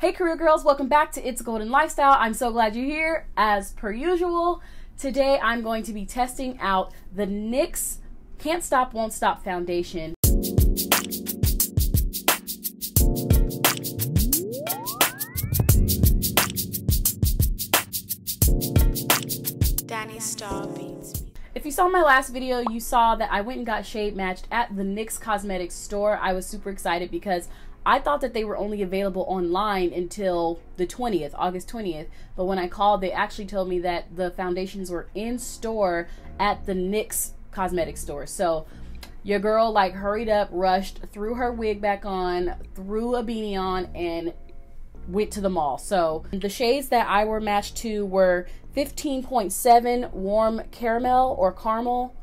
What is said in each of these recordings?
Hey career girls, welcome back to It's a Golden Lifestyle. I'm so glad you're here. As per usual, today I'm going to be testing out the NYX Can't Stop, Won't Stop foundation. If you saw my last video, you saw that I went and got shade matched at the NYX Cosmetics store. I was super excited because I thought that they were only available online until the 20th, August 20th. But when I called, they actually told me that the foundations were in store at the NYX Cosmetics store. So your girl like hurried up, rushed, threw her wig back on, threw a beanie on, and went to the mall. So the shades that I were matched to were 15.7 warm caramel or caramel,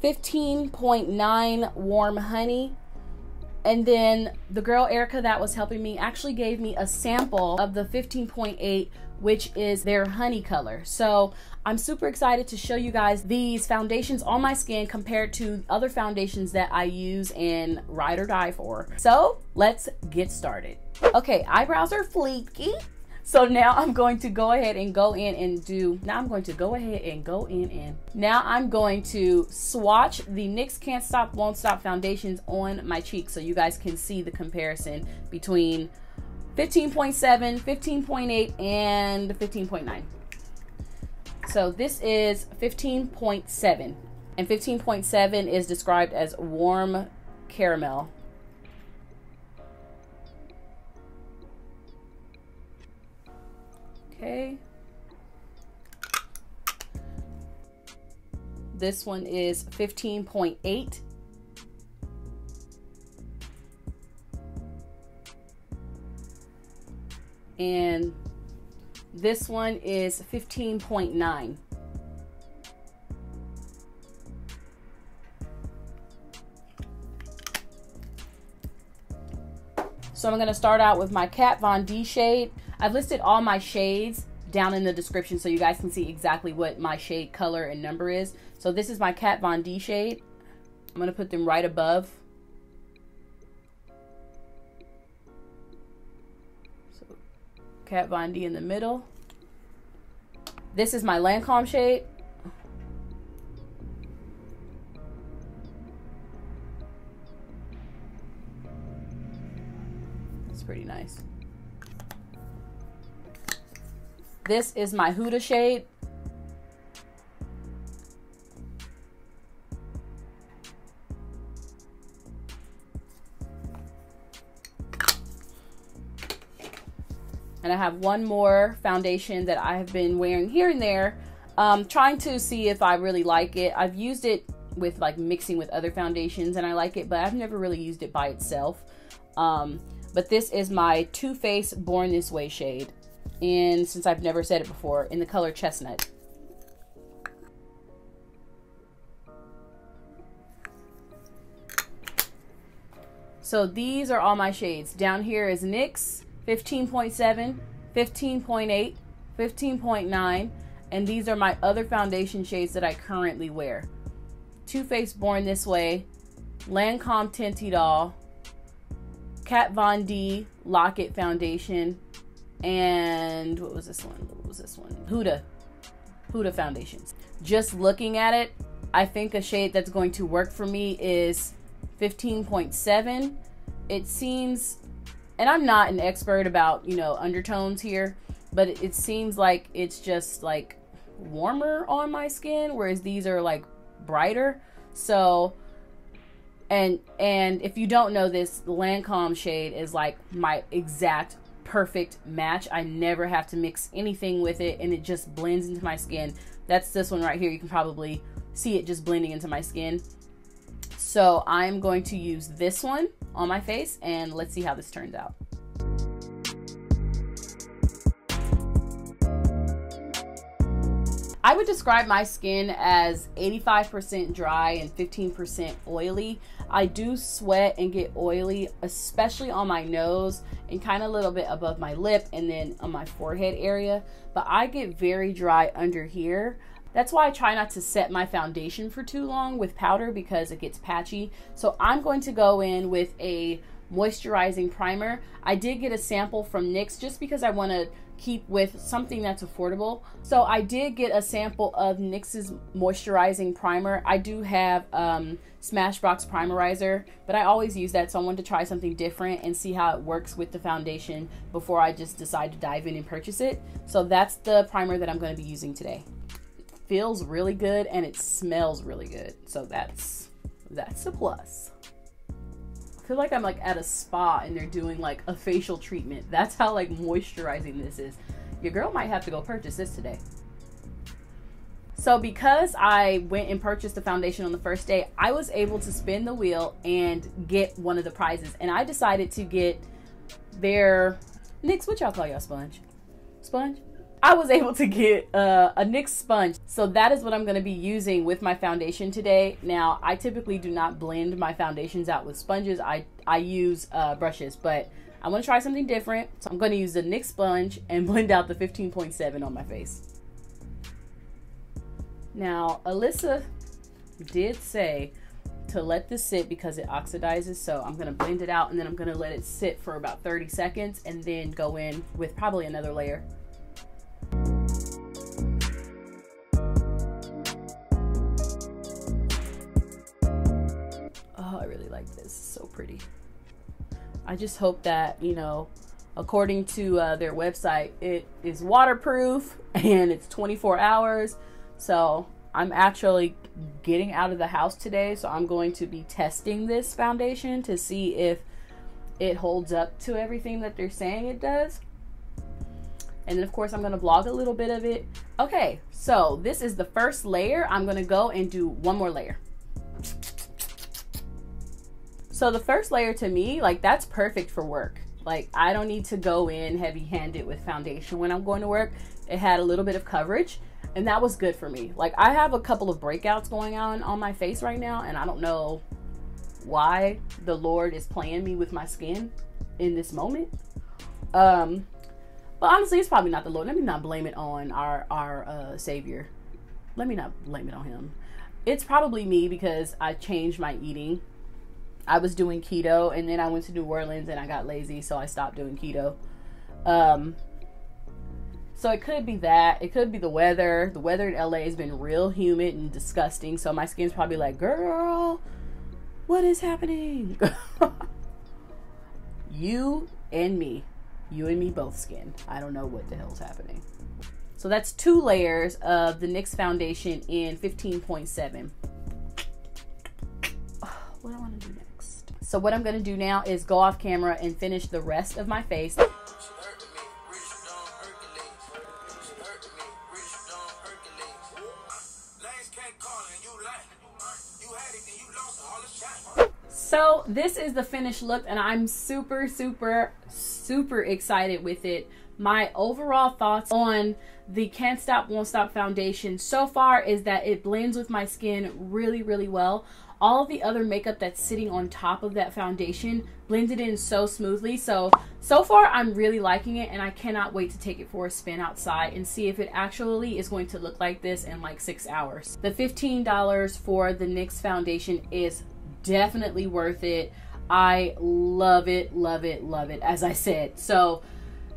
15.9 warm honey, and then the girl Erica that was helping me actually gave me a sample of the 15.8, which is their honey color. So I'm super excited to show you guys these foundations on my skin compared to other foundations that I use and ride or die for. So let's get started. Okay, eyebrows are fleeky. So now I'm going to go ahead and go in and now I'm going to swatch the NYX Can't Stop, Won't Stop foundations on my cheeks so you guys can see the comparison between 15.7, 15.8, and 15.9. So this is 15.7, and 15.7 is described as warm caramel. Okay. This one is 15.8. And this one is 15.9. So I'm going to start out with my Kat Von D shade. I've listed all my shades down in the description so you guys can see exactly what my shade color and number is. So this is my Kat Von D shade. I'm going to put them right above. So Kat Von D in the middle. This is my Lancome shade. It's pretty nice. This is my Huda shade. And I have one more foundation that I have been wearing here and there, trying to see if I really like it. I've used it with like mixing with other foundations and I like it, but I've never really used it by itself. But this is my Too Faced Born This Way shade. And since I've never said it before, in the color Chestnut. So these are all my shades. Down here is NYX 15.7, 15.8, 15.9, and these are my other foundation shades that I currently wear. Too Faced Born This Way, Lancome Tient Idol, Kat Von D Lock-It foundation, and what was this one? Huda foundations. Just looking at it, I think a shade that's going to work for me is 15.7. It seems, and I'm not an expert about, you know, undertones here, but it seems like it's just like warmer on my skin, whereas these are like brighter. So and if you don't know this, the Lancome shade is like my exact perfect match. I never have to mix anything with it and it just blends into my skin. That's this one right here. You can probably see it just blending into my skin. So I'm going to use this one on my face and let's see how this turns out. I would describe my skin as 85% dry and 15% oily. I do sweat and get oily, especially on my nose and kind of a little bit above my lip and then on my forehead area. But I get very dry under here. That's why I try not to set my foundation for too long with powder because it gets patchy. So I'm going to go in with a moisturizing primer. I did get a sample from NYX just because I want to keep with something that's affordable. So I did get a sample of NYX's moisturizing primer. I do have Smashbox Primerizer, but I always use that, so I wanted to try something different and see how it works with the foundation before I just decide to dive in and purchase it. So that's the primer that I'm going to be using today. It feels really good and it smells really good, so that's a plus. I feel like I'm like at a spa and they're doing like a facial treatment. That's how like moisturizing this is. Your girl might have to go purchase this today. So because I went and purchased the foundation on the first day, I was able to spin the wheel and get one of the prizes. And I decided to get their NYX, what y'all call y'all sponge? Sponge? I was able to get a NYX sponge. So that is what I'm going to be using with my foundation today. Now, I typically do not blend my foundations out with sponges. I use brushes, but I want to try something different. So I'm going to use the NYX sponge and blend out the 15.7 on my face. Now, Alissa did say to let this sit because it oxidizes. So I'm going to blend it out and then I'm going to let it sit for about 30 seconds and then go in with probably another layer. Oh, I really like this. It's so pretty. I just hope that, you know, according to their website, it is waterproof and it's 24 hours. So I'm actually getting out of the house today, so I'm going to be testing this foundation to see if it holds up to everything that they're saying it does. And then of course I'm going to vlog a little bit of it. Okay, so this is the first layer. I'm going to go and do one more layer. So the first layer to me, like, that's perfect for work. Like, I don't need to go in heavy-handed with foundation when I'm going to work. It had a little bit of coverage and that was good for me. Like, I have a couple of breakouts going on my face right now and I don't know why the Lord is playing me with my skin in this moment. But honestly, it's probably not the Lord. Let me not blame it on our Savior. Let me not blame it on him. It's probably me because I changed my eating. I was doing keto and then I went to New Orleans and I got lazy, so I stopped doing keto. So it could be that. It could be the weather. The weather in LA has been real humid and disgusting, so my skin's probably like, girl, what is happening? You and me both skin. I don't know what the hell's happening. So that's 2 layers of the NYX foundation in 15.7. What do I want to do next? So what I'm going to do now is go off camera and finish the rest of my face. So this is the finished look and I'm super excited with it. My overall thoughts on the Can't Stop Won't Stop foundation so far is that it blends with my skin really well. All of the other makeup that's sitting on top of that foundation blended in so smoothly. So far I'm really liking it and I cannot wait to take it for a spin outside and see if it actually is going to look like this in like 6 hours. The $15 for the NYX foundation is definitely worth it. I love it, as I said. So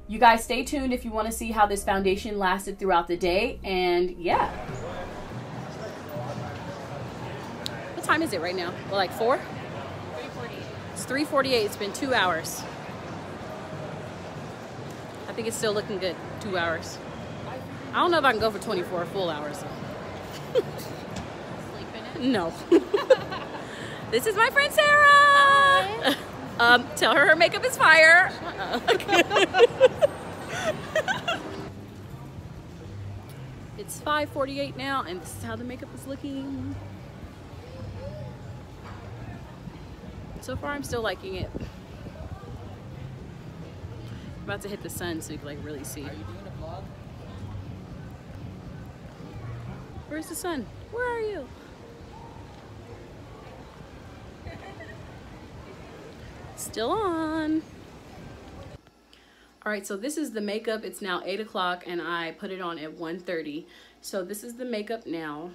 you guys stay tuned if you want to see how this foundation lasted throughout the day. And yeah. What time is it right now? Well, like 4? 3:48. It's 3:48. It's been 2 hours. I think it's still looking good. 2 hours. I don't know if I can go for 24 full hours. Sleep in it? No. This is my friend Sarah. Tell her makeup is fire. It's 5:48 now, and this is how the makeup is looking. So far, I'm still liking it. I'm about to hit the sun so you can like really see. Are you doing a vlog? Where's the sun? Where are you? Still on. All right, so this is the makeup. It's now 8 o'clock and I put it on at 1:30. So this is the makeup now.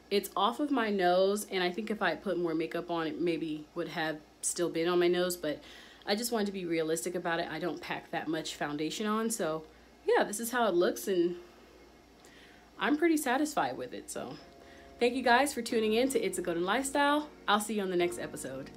It's off of my nose and I think if I put more makeup on it maybe would have still been on my nose, but I just wanted to be realistic about it. I don't pack that much foundation on, so yeah, this is how it looks, and I'm pretty satisfied with it. So thank you guys for tuning in to It's a Golden Lifestyle. I'll see you on the next episode.